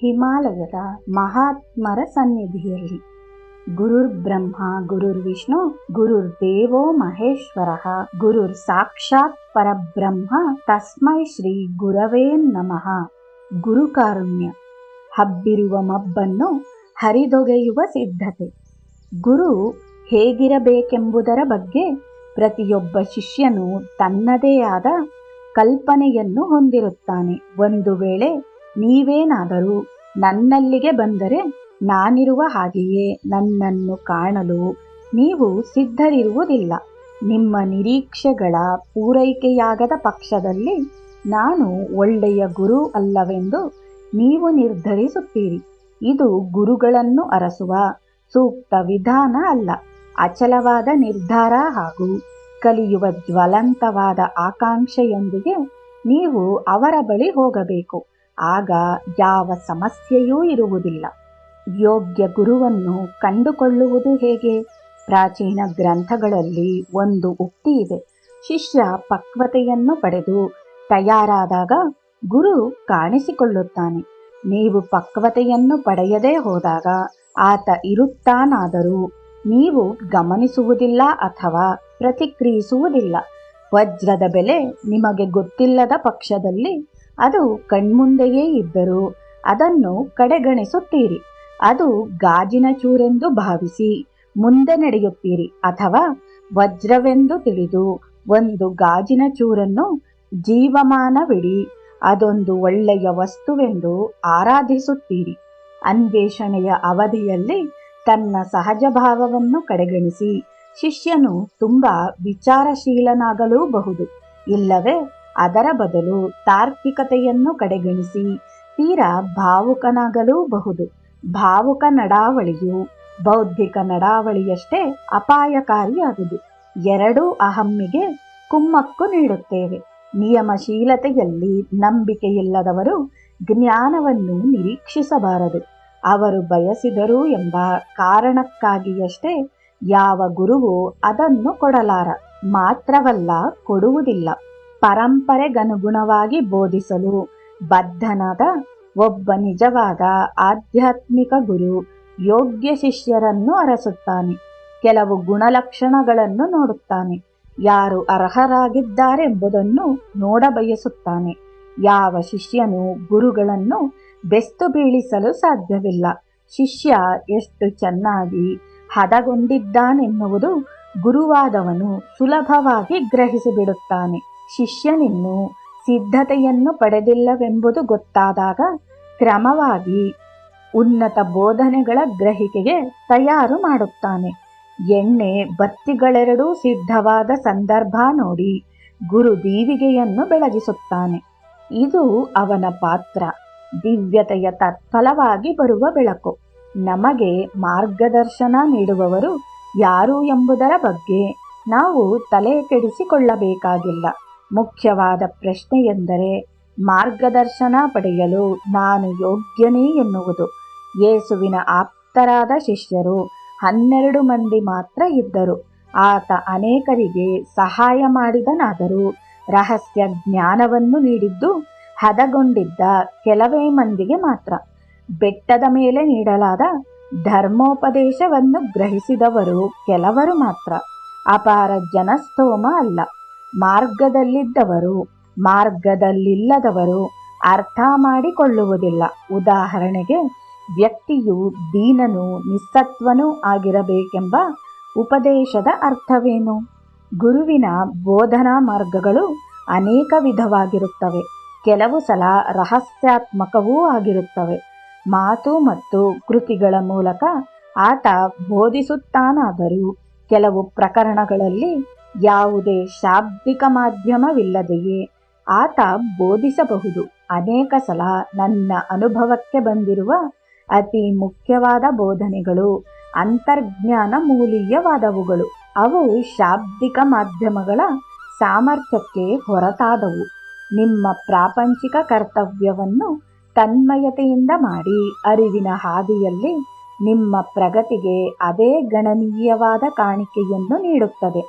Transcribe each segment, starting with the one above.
ಹಿಮಾಲಯದ ಮಹಾತ್ಮರ ಸನ್ನಿಧಿಯಲ್ಲಿ ಗುರುರ್ ಬ್ರಹ್ಮ ಗುರುರ್ ವಿಷ್ಣು ಗುರುರ್ ದೇವೋ ಮಹೇಶ್ವರ ಗುರುರ್ ಸಾಕ್ಷಾತ್ ಪರಬ್ರಹ್ಮ ತಸ್ಮೈ ಶ್ರೀ ಗುರವೇ ನಮಃ. ಗುರುಕಾರುಣ್ಯ ಹಬ್ಬಿರುವ ಮಬ್ಬನ್ನು ಹರಿದೊಗೆಯುವ ಸಿದ್ಧತೆ. ಗುರು ಹೇಗಿರಬೇಕೆಂಬುದರ ಬಗ್ಗೆ ಪ್ರತಿಯೊಬ್ಬ ಶಿಷ್ಯನು ತನ್ನದೇ ಆದ ಕಲ್ಪನೆಯನ್ನು ಹೊಂದಿರುತ್ತಾನೆ. ಒಂದು ವೇಳೆ ನೀವೇನಾದರೂ ನನ್ನಲ್ಲಿಗೆ ಬಂದರೆ ನಾನಿರುವ ಹಾಗೆಯೇ ನನ್ನನ್ನು ಕಾಣಲು ನೀವು ಸಿದ್ಧರಿರುವುದಿಲ್ಲ. ನಿಮ್ಮ ನಿರೀಕ್ಷೆಗಳ ಪೂರೈಕೆಯಾಗದ ಪಕ್ಷದಲ್ಲಿ ನಾನು ಒಳ್ಳೆಯ ಗುರು ಅಲ್ಲವೆಂದು ನೀವು ನಿರ್ಧರಿಸುತ್ತೀರಿ. ಇದು ಗುರುಗಳನ್ನು ಅರಸುವ ಸೂಕ್ತ ವಿಧಾನ ಅಲ್ಲ. ಅಚಲವಾದ ನಿರ್ಧಾರ ಹಾಗೂ ಕಲಿಯುವ ಜ್ವಲಂತವಾದ ಆಕಾಂಕ್ಷೆಯೊಂದಿಗೆ ನೀವು ಅವರ ಬಳಿ ಹೋಗಬೇಕು. ಆಗ ಯಾವ ಸಮಸ್ಯೆಯೂ ಇರುವುದಿಲ್ಲ. ಯೋಗ್ಯ ಗುರುವನ್ನು ಕಂಡುಕೊಳ್ಳುವುದು ಹೇಗೆ? ಪ್ರಾಚೀನ ಗ್ರಂಥಗಳಲ್ಲಿ ಒಂದು ಉಕ್ತಿ ಇದೆ. ಶಿಷ್ಯ ಪಕ್ವತೆಯನ್ನು ಪಡೆದು ತಯಾರಾದಾಗ ಗುರು ಕಾಣಿಸಿಕೊಳ್ಳುತ್ತಾನೆ. ನೀವು ಪಕ್ವತೆಯನ್ನು ಪಡೆಯದೇ ಹೋದಾಗ ಆತ ಇರುತ್ತಾನಾದರೂ ನೀವು ಗಮನಿಸುವುದಿಲ್ಲ ಅಥವಾ ಪ್ರತಿಕ್ರಿಯಿಸುವುದಿಲ್ಲ. ವಜ್ರದ ಬೆಲೆ ನಿಮಗೆ ಗೊತ್ತಿಲ್ಲದ ಪಕ್ಷದಲ್ಲಿ ಅದು ಕಣ್ಮುಂದೆಯೇ ಇದ್ದರೂ ಅದನ್ನು ಕಡೆಗಣಿಸುತ್ತೀರಿ. ಅದು ಗಾಜಿನ ಚೂರೆಂದು ಭಾವಿಸಿ ಮುಂದೆ ನಡೆಯುತ್ತೀರಿ, ಅಥವಾ ವಜ್ರವೆಂದು ತಿಳಿದು ಒಂದು ಗಾಜಿನ ಚೂರನ್ನು ಜೀವಮಾನವಿಡಿ ಅದೊಂದು ಒಳ್ಳೆಯ ವಸ್ತುವೆಂದು ಆರಾಧಿಸುತ್ತೀರಿ. ಅನ್ವೇಷಣೆಯ ಅವಧಿಯಲ್ಲಿ ತನ್ನ ಸಹಜ ಭಾವವನ್ನು ಕಡೆಗಣಿಸಿ ಶಿಷ್ಯನು ತುಂಬಾ ವಿಚಾರಶೀಲನಾಗಲೂಬಹುದು. ಇಲ್ಲವೇ ಅದರ ಬದಲು ತಾರ್ಕಿಕತೆಯನ್ನು ಕಡೆಗಣಿಸಿ ತೀರಾ ಭಾವುಕನಾಗಲೂಬಹುದು. ಭಾವುಕ ನಡಾವಳಿಯು ಬೌದ್ಧಿಕ ನಡಾವಳಿಯಷ್ಟೇ ಅಪಾಯಕಾರಿಯಾದುದು. ಎರಡೂ ಅಹಮ್ಮಿಗೆ ಕುಮ್ಮಕ್ಕು ನೀಡುತ್ತೇವೆ. ನಿಯಮಶೀಲತೆಯಲ್ಲಿ ನಂಬಿಕೆಯಿಲ್ಲದವರು ಜ್ಞಾನವನ್ನು ನಿರೀಕ್ಷಿಸಬಾರದು. ಅವರು ಬಯಸಿದರು ಎಂಬ ಕಾರಣಕ್ಕಾಗಿಯಷ್ಟೇ ಯಾವ ಗುರುವು ಅದನ್ನು ಕೊಡಲಾರ. ಮಾತ್ರವಲ್ಲ, ಕೊಡುವುದಿಲ್ಲ. ಪರಂಪರೆಗನುಗುಣವಾಗಿ ಬೋಧಿಸಲು ಬದ್ಧನಾದ ಒಬ್ಬ ನಿಜವಾದ ಆಧ್ಯಾತ್ಮಿಕ ಗುರು ಯೋಗ್ಯ ಶಿಷ್ಯರನ್ನು ಅರಸುತ್ತಾನೆ. ಕೆಲವು ಗುಣಲಕ್ಷಣಗಳನ್ನು ನೋಡುತ್ತಾನೆ. ಯಾರು ಅರ್ಹರಾಗಿದ್ದಾರೆಂಬುದನ್ನು ನೋಡಬಯಸುತ್ತಾನೆ. ಯಾವ ಶಿಷ್ಯನು ಗುರುಗಳನ್ನು ಬೆಸ್ತು ಬೀಳಿಸಲು ಸಾಧ್ಯವಿಲ್ಲ. ಶಿಷ್ಯ ಎಷ್ಟು ಚೆನ್ನಾಗಿ ಹದಗೊಂಡಿದ್ದಾನೆನ್ನುವುದು ಗುರುವಾದವನು ಸುಲಭವಾಗಿ ಗ್ರಹಿಸಿಬಿಡುತ್ತಾನೆ. ಶಿಷ್ಯನಿನ್ನು ಸಿದ್ಧತೆಯನ್ನು ಪಡೆದಿಲ್ಲವೆಂಬುದು ಗೊತ್ತಾದಾಗ ಕ್ರಮವಾಗಿ ಉನ್ನತ ಬೋಧನೆಗಳ ಗ್ರಹಿಕೆಗೆ ತಯಾರು ಮಾಡುತ್ತಾನೆ. ಎಣ್ಣೆ ಬತ್ತಿಗಳೆರಡೂ ಸಿದ್ಧವಾದ ಸಂದರ್ಭ ನೋಡಿ ಗುರು ದೀವಿಗೆಯನ್ನು ಬೆಳಗಿಸುತ್ತಾನೆ. ಇದು ಅವನ ಪಾತ್ರ. ದಿವ್ಯತೆಯ ತತ್ಫಲವಾಗಿ ಬರುವ ಬೆಳಕು. ನಮಗೆ ಮಾರ್ಗದರ್ಶನ ನೀಡುವವರು ಯಾರು ಎಂಬುದರ ಬಗ್ಗೆ ನಾವು ತಲೆ ಕೆಡಿಸಿಕೊಳ್ಳಬೇಕಾಗಿಲ್ಲ. ಮುಖ್ಯವಾದ ಪ್ರಶ್ನೆಯೆಂದರೆ ಮಾರ್ಗದರ್ಶನ ಪಡೆಯಲು ನಾನು ಯೋಗ್ಯನೇ ಎನ್ನುವುದು. ಯೇಸುವಿನ ಆಪ್ತರಾದ ಶಿಷ್ಯರು 12 ಮಂದಿ ಮಾತ್ರ ಇದ್ದರು. ಆತ ಅನೇಕರಿಗೆ ಸಹಾಯ ಮಾಡಿದನಾದರೂ ರಹಸ್ಯ ಜ್ಞಾನವನ್ನು ನೀಡಿದ್ದು ಹದಗೊಂಡಿದ್ದ ಕೆಲವೇ ಮಂದಿಗೆ ಮಾತ್ರ. ಬೆಟ್ಟದ ಮೇಲೆ ನೀಡಲಾದ ಧರ್ಮೋಪದೇಶವನ್ನು ಗ್ರಹಿಸಿದವರು ಕೆಲವರು ಮಾತ್ರ. ಅಪಾರ ಜನಸ್ತೋಮ ಅಲ್ಲ. ಮಾರ್ಗದಲ್ಲಿದ್ದವರು ಮಾರ್ಗದಲ್ಲಿಲ್ಲದವರು ಅರ್ಥ ಮಾಡಿಕೊಳ್ಳುವುದಿಲ್ಲ. ಉದಾಹರಣೆಗೆ, ವ್ಯಕ್ತಿಯು ದೀನನೂ ನಿಸ್ಸತ್ವನೂ ಆಗಿರಬೇಕೆಂಬ ಉಪದೇಶದ ಅರ್ಥವೇನು? ಗುರುವಿನ ಬೋಧನಾ ಮಾರ್ಗಗಳು ಅನೇಕ ವಿಧವಾಗಿರುತ್ತವೆ. ಕೆಲವು ಸಲ ರಹಸ್ಯಾತ್ಮಕವೂ ಆಗಿರುತ್ತವೆ. ಮಾತು ಮತ್ತು ಕೃತಿಗಳ ಮೂಲಕ ಆತ ಬೋಧಿಸುತ್ತಾನಾದರೂ ಕೆಲವು ಪ್ರಕರಣಗಳಲ್ಲಿ ಯಾವುದೇ ಶಾಬ್ದಿಕ ಮಾಧ್ಯಮವಿಲ್ಲದೆಯೇ ಆತ ಬೋಧಿಸಬಹುದು. ಅನೇಕ ಸಲ ನನ್ನ ಅನುಭವಕ್ಕೆ ಬಂದಿರುವ ಅತಿ ಮುಖ್ಯವಾದ ಬೋಧನೆಗಳು ಅಂತರ್ಜ್ಞಾನ ಮೂಲೀಯವಾದವುಗಳು. ಅವು ಶಾಬ್ದಿಕ ಮಾಧ್ಯಮಗಳ ಸಾಮರ್ಥ್ಯಕ್ಕೆ ಹೊರತಾದವು. ನಿಮ್ಮ ಪ್ರಾಪಂಚಿಕ ಕರ್ತವ್ಯವನ್ನು ತನ್ಮಯತೆಯಿಂದ ಮಾಡಿ ಅರಿವಿನ ಹಾದಿಯಲ್ಲಿ ನಿಮ್ಮ ಪ್ರಗತಿಗೆ ಅದೇ ಗಣನೀಯವಾದ ಕಾಣಿಕೆಯನ್ನು ನೀಡುತ್ತದೆ.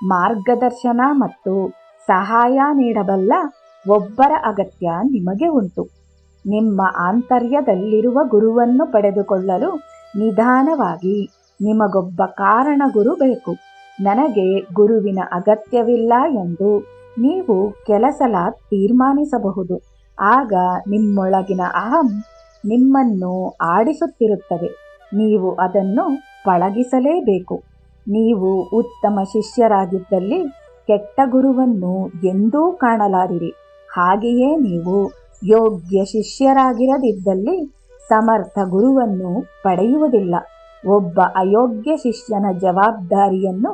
ಮಾರ್ಗದರ್ಶನ ಮತ್ತು ಸಹಾಯ ನೀಡಬಲ್ಲ ಒಬ್ಬರ ಅಗತ್ಯ ನಿಮಗೆ ಉಂಟು. ನಿಮ್ಮ ಆಂತರ್ಯದಲ್ಲಿರುವ ಗುರುವನ್ನು ಪಡೆದುಕೊಳ್ಳಲು ನಿಧಾನವಾಗಿ ನಿಮಗೊಬ್ಬ ಕಾರಣ ಗುರು ಬೇಕು. ನನಗೆ ಗುರುವಿನ ಅಗತ್ಯವಿಲ್ಲ ಎಂದು ನೀವು ಕೆಲಸಲ ತೀರ್ಮಾನಿಸಬಹುದು. ಆಗ ನಿಮ್ಮೊಳಗಿನ ಅಹಂ ನಿಮ್ಮನ್ನು ಆಡಿಸುತ್ತಿರುತ್ತದೆ. ನೀವು ಅದನ್ನು ಪಳಗಿಸಲೇಬೇಕು. ನೀವು ಉತ್ತಮ ಶಿಷ್ಯರಾಗಿದ್ದಲ್ಲಿ ಕೆಟ್ಟ ಗುರುವನ್ನು ಎಂದೂ ಕಾಣಲಾರಿರಿ. ಹಾಗೆಯೇ ನೀವು ಯೋಗ್ಯ ಶಿಷ್ಯರಾಗಿರದಿದ್ದಲ್ಲಿ ಸಮರ್ಥ ಗುರುವನ್ನು ಪಡೆಯುವುದಿಲ್ಲ. ಒಬ್ಬ ಅಯೋಗ್ಯ ಶಿಷ್ಯನ ಜವಾಬ್ದಾರಿಯನ್ನು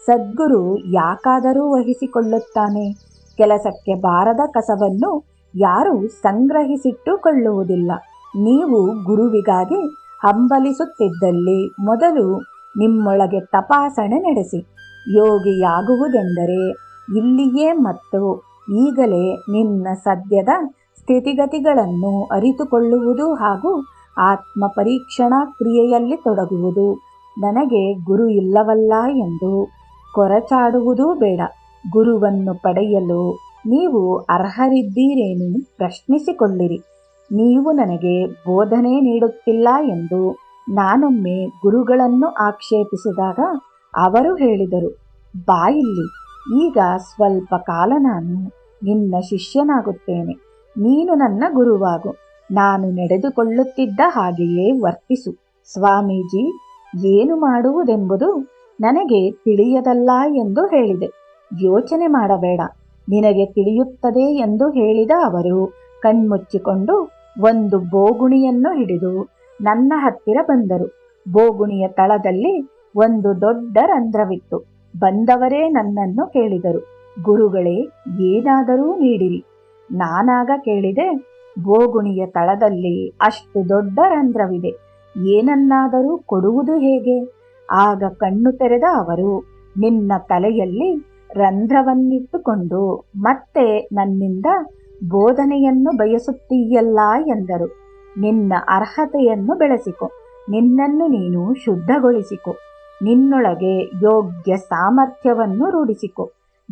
ಸದ್ಗುರು ಯಾಕಾದರೂ ವಹಿಸಿಕೊಳ್ಳುತ್ತಾನೆ? ಕೆಲಸಕ್ಕೆ ಬಾರದ ಕಸವನ್ನು ಯಾರೂ ಸಂಗ್ರಹಿಸಿಟ್ಟುಕೊಳ್ಳುವುದಿಲ್ಲ. ನೀವು ಗುರುವಿಗಾಗಿ ಹಂಬಲಿಸುತ್ತಿದ್ದಲ್ಲಿ ಮೊದಲು ನಿಮ್ಮೊಳಗೆ ತಪಾಸಣೆ ನಡೆಸಿ. ಯೋಗಿಯಾಗುವುದೆಂದರೆ ಇಲ್ಲಿಯೇ ಮತ್ತು ಈಗಲೇ ನಿನ್ನ ಸದ್ಯದ ಸ್ಥಿತಿಗತಿಗಳನ್ನು ಅರಿತುಕೊಳ್ಳುವುದು ಹಾಗೂ ಆತ್ಮ ಪರೀಕ್ಷಣಾ ಕ್ರಿಯೆಯಲ್ಲಿ ತೊಡಗುವುದು. ನನಗೆ ಗುರು ಇಲ್ಲವಲ್ಲ ಎಂದು ಕೊರಚಾಡುವುದೂ ಬೇಡ. ಗುರುವನ್ನು ಪಡೆಯಲು ನೀವು ಅರ್ಹರಿದ್ದೀರೇನು ಪ್ರಶ್ನಿಸಿಕೊಳ್ಳಿರಿ. ನೀವು ನನಗೆ ಬೋಧನೆ ನೀಡುತ್ತಿಲ್ಲ ಎಂದು ನಾನೊಮ್ಮೆ ಗುರುಗಳನ್ನು ಆಕ್ಷೇಪಿಸಿದಾಗ ಅವರು ಹೇಳಿದರು, ಬಾ ಇಲ್ಲಿ, ಈಗ ಸ್ವಲ್ಪ ಕಾಲ ನಾನು ನಿನ್ನ ಶಿಷ್ಯನಾಗುತ್ತೇನೆ. ನೀನು ನನ್ನ ಗುರುವಾಗು. ನಾನು ನಡೆದುಕೊಳ್ಳುತ್ತಿದ್ದ ಹಾಗೆಯೇ ವರ್ತಿಸು. ಸ್ವಾಮೀಜಿ, ಏನು ಮಾಡುವುದೆಂಬುದು ನನಗೆ ತಿಳಿಯದಲ್ಲ ಎಂದು ಹೇಳಿದೆ. ಯೋಚನೆ ಮಾಡಬೇಡ, ನಿನಗೆ ತಿಳಿಯುತ್ತದೆ ಎಂದು ಹೇಳಿದ ಅವರು ಕಣ್ಮುಚ್ಚಿಕೊಂಡು ಒಂದು ಬೋಗುಣಿಯನ್ನು ಹಿಡಿದು ನನ್ನ ಹತ್ತಿರ ಬಂದರು. ಬೋಗುಣಿಯ ತಳದಲ್ಲಿ ಒಂದು ದೊಡ್ಡ ರಂಧ್ರವಿತ್ತು. ಬಂದವರೇ ನನ್ನನ್ನು ಕೇಳಿದರು, ಗುರುಗಳೇ, ಏನಾದರೂ ನೀಡಿರಿ. ನಾನಾಗ ಕೇಳಿದೆ, ಬೋಗುಣಿಯ ತಳದಲ್ಲಿ ಅಷ್ಟು ದೊಡ್ಡ ರಂಧ್ರವಿದೆ, ಏನನ್ನಾದರೂ ಕೊಡುವುದು ಹೇಗೆ? ಆಗ ಕಣ್ಣು ತೆರೆದ ಅವರು, ನಿನ್ನ ತಲೆಯಲ್ಲಿ ರಂಧ್ರವನ್ನಿಟ್ಟುಕೊಂಡು ಮತ್ತೆ ನನ್ನಿಂದ ಬೋಧನೆಯನ್ನು ಬಯಸುತ್ತೀಯಲ್ಲ ಎಂದರು. ನಿನ್ನ ಅರ್ಹತೆಯನ್ನು ಬೆಳೆಸಿಕೊ, ನಿನ್ನನ್ನು ನೀನು ಶುದ್ಧಗೊಳಿಸಿಕೊ, ನಿನ್ನೊಳಗೆ ಯೋಗ್ಯ ಸಾಮರ್ಥ್ಯವನ್ನು ರೂಢಿಸಿಕೊ.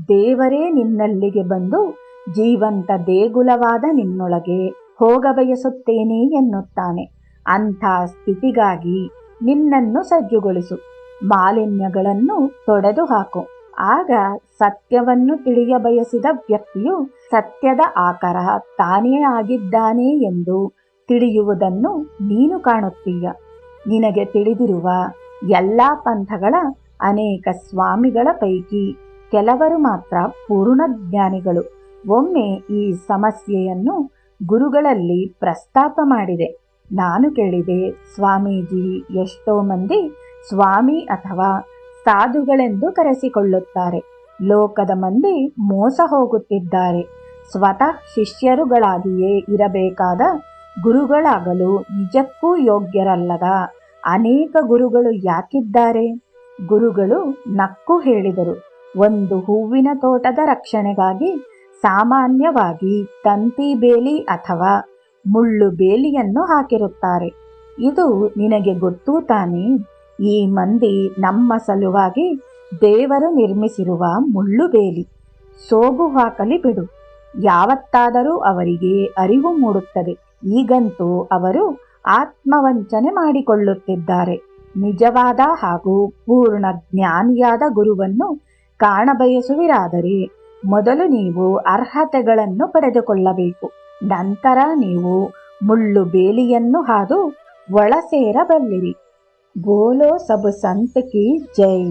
ದೇವರೇ ನಿನ್ನಲ್ಲಿಗೆ ಬಂದು ಜೀವಂತ ದೇಗುಲವಾದ ನಿನ್ನೊಳಗೆ ಹೋಗಬಯಸುತ್ತೇನೆ ಎನ್ನುತ್ತಾನೆ. ಅಂಥ ಸ್ಥಿತಿಗಾಗಿ ನಿನ್ನನ್ನು ಸಜ್ಜುಗೊಳಿಸು. ಮಾಲಿನ್ಯಗಳನ್ನು ತೊಡೆದು ಹಾಕು. ಆಗ ಸತ್ಯವನ್ನು ತಿಳಿಯಬಯಸಿದ ವ್ಯಕ್ತಿಯು ಸತ್ಯದ ಆಕಾರ ತಾನೇ ಆಗಿದ್ದಾನೆ ಎಂದು ತಿಳಿಯುವುದನ್ನು ನೀನು ಕಾಣುತ್ತೀಯ. ನಿನಗೆ ತಿಳಿದಿರುವ ಎಲ್ಲ ಪಂಥಗಳ ಅನೇಕ ಸ್ವಾಮಿಗಳ ಪೈಕಿ ಕೆಲವರು ಮಾತ್ರ ಪೂರ್ಣ ಜ್ಞಾನಿಗಳು. ಒಮ್ಮೆ ಈ ಸಮಸ್ಯೆಯನ್ನು ಗುರುಗಳಲ್ಲಿ ಪ್ರಸ್ತಾಪ ಮಾಡಿದೆ. ನಾನು ಕೇಳಿದೆ, ಸ್ವಾಮೀಜಿ, ಎಷ್ಟೋ ಮಂದಿ ಸ್ವಾಮಿ ಅಥವಾ ಸಾಧುಗಳೆಂದು ಕರೆಸಿಕೊಳ್ಳುತ್ತಾರೆ. ಲೋಕದ ಮಂದಿ ಮೋಸ ಹೋಗುತ್ತಿದ್ದಾರೆ. ಸ್ವತಃ ಶಿಷ್ಯರುಗಳಾಗಿಯೇ ಇರಬೇಕಾದ ಗುರುಗಳಾಗಲು ನಿಜಕ್ಕೂ ಯೋಗ್ಯರಲ್ಲದ ಅನೇಕ ಗುರುಗಳು ಯಾಕಿದ್ದಾರೆ? ಗುರುಗಳು ನಕ್ಕು ಹೇಳಿದರು, ಒಂದು ಹೂವಿನ ತೋಟದ ರಕ್ಷಣೆಗಾಗಿ ಸಾಮಾನ್ಯವಾಗಿ ತಂತಿ ಬೇಲಿ ಅಥವಾ ಮುಳ್ಳು ಬೇಲಿಯನ್ನು ಹಾಕಿರುತ್ತಾರೆ. ಇದು ನಿನಗೆ ಗೊತ್ತೂ ತಾನೇ? ಈ ಮಂದಿ ನಮ್ಮ ಸಲುವಾಗಿ ದೇವರು ನಿರ್ಮಿಸಿರುವ ಮುಳ್ಳು ಬೇಲಿ. ಸೋಗು ಹಾಕಲಿ ಬಿಡು, ಯಾವತ್ತಾದರೂ ಅವರಿಗೆ ಅರಿವು ಮೂಡುತ್ತದೆ. ಈಗಂತೂ ಅವರು ಆತ್ಮವಂಚನೆ ಮಾಡಿಕೊಳ್ಳುತ್ತಿದ್ದಾರೆ. ನಿಜವಾದ ಹಾಗೂ ಪೂರ್ಣ ಜ್ಞಾನಿಯಾದ ಗುರುವನ್ನು ಕಾಣಬಯಸುವಿರಾದರೆ ಮೊದಲು ನೀವು ಅರ್ಹತೆಗಳನ್ನು ಪಡೆದುಕೊಳ್ಳಬೇಕು. ನಂತರ ನೀವು ಮುಳ್ಳು ಬೇಲಿಯನ್ನು ಹಾದು ಒಳ ಸೇರಬಲ್ಲಿರಿ. ಬೋಲೋ ಸಬ್ ಸಂತ್ ಕಿ ಜೈ.